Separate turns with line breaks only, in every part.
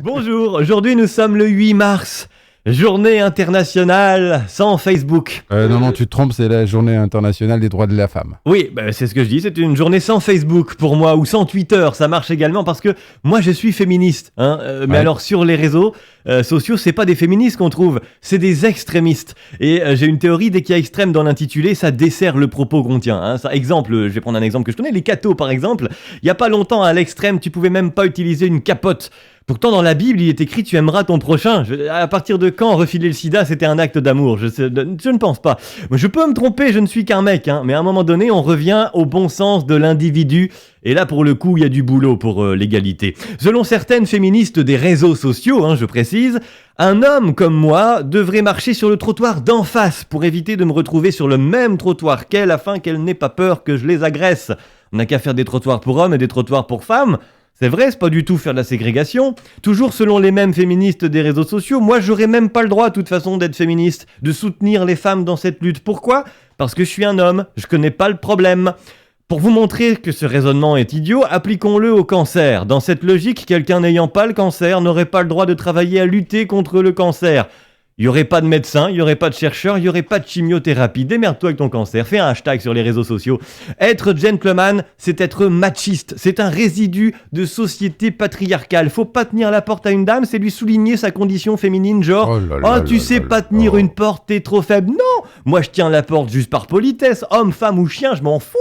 Bonjour, aujourd'hui nous sommes le 8 mars, journée internationale sans Facebook.
Non, tu te trompes, c'est la journée internationale des droits de la femme.
Oui, c'est ce que je dis, c'est une journée sans Facebook pour moi, ou sans Twitter, ça marche également parce que moi je suis féministe. Mais
Ouais.
alors sur les réseaux sociaux, c'est pas des féministes qu'on trouve, c'est des extrémistes. Et j'ai une théorie, dès qu'il y a extrême dans l'intitulé, ça dessert le propos qu'on tient. Exemple, je vais prendre un exemple que je connais, les cathos par exemple. Il y a pas longtemps, à l'extrême, tu pouvais même pas utiliser une capote. Pourtant, dans la Bible, il est écrit « Tu aimeras ton prochain ». À partir de quand refiler le sida, c'était un acte d'amour? Je ne pense pas. Je peux me tromper, je ne suis qu'un mec, mais à un moment donné, on revient au bon sens de l'individu. Et là, pour le coup, il y a du boulot pour l'égalité. Selon certaines féministes des réseaux sociaux, je précise, un homme comme moi devrait marcher sur le trottoir d'en face pour éviter de me retrouver sur le même trottoir qu'elle afin qu'elle n'ait pas peur que je les agresse. On n'a qu'à faire des trottoirs pour hommes et des trottoirs pour femmes. C'est vrai, c'est pas du tout faire de la ségrégation. Toujours selon les mêmes féministes des réseaux sociaux, moi j'aurais même pas le droit de toute façon d'être féministe, de soutenir les femmes dans cette lutte. Pourquoi ? Parce que je suis un homme, je connais pas le problème. Pour vous montrer que ce raisonnement est idiot, appliquons-le au cancer. Dans cette logique, quelqu'un n'ayant pas le cancer n'aurait pas le droit de travailler à lutter contre le cancer. Il n'y aurait pas de médecin, il n'y aurait pas de chercheur, il n'y aurait pas de chimiothérapie. Démerde-toi avec ton cancer, fais un hashtag sur les réseaux sociaux. Être gentleman, c'est être machiste. C'est un résidu de société patriarcale. Faut pas tenir la porte à une dame, c'est lui souligner sa condition féminine, genre tu sais pas tenir une porte, t'es trop faible. Non, moi je tiens la porte juste par politesse. Homme, femme ou chien, je m'en fous.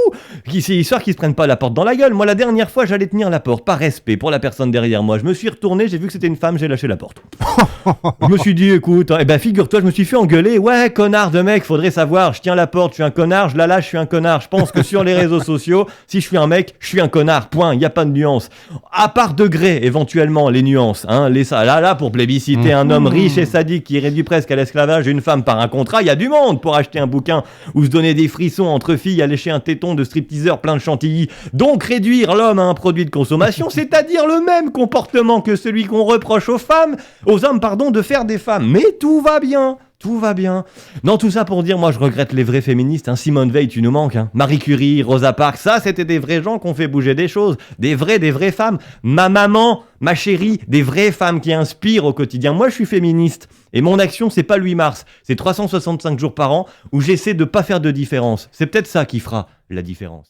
C'est histoire qu'ils se prennent pas la porte dans la gueule. Moi la dernière fois, j'allais tenir la porte par respect pour la personne derrière moi. Je me suis retourné, j'ai vu que c'était une femme, j'ai lâché la porte. Je me suis dit, écoute, figure-toi, je me suis fait engueuler. Ouais, connard de mec, faudrait savoir. Je tiens la porte, je suis un connard. Je la lâche, je suis un connard. Je pense que sur les réseaux sociaux, si je suis un mec, je suis un connard. Point. Il y a pas de nuance. À part degré, éventuellement, les nuances. Là, pour plébisciter un homme riche et sadique qui réduit presque à l'esclavage une femme par un contrat, il y a du monde pour acheter un bouquin ou se donner des frissons entre filles à lécher un téton de stripteaseur plein de chantilly. Donc réduire l'homme à un produit de consommation, c'est-à-dire le même comportement que celui qu'on reproche aux hommes, de faire des femmes. Mais tout va bien. Tout va bien. Non, tout ça pour dire, moi je regrette les vrais féministes. Simone Veil, tu nous manques. Marie Curie, Rosa Parks, ça c'était des vrais gens qui ont fait bouger des choses. Des vraies femmes. Ma maman, ma chérie, des vraies femmes qui inspirent au quotidien. Moi je suis féministe. Et mon action, c'est pas le 8 mars. C'est 365 jours par an où j'essaie de pas faire de différence. C'est peut-être ça qui fera la différence.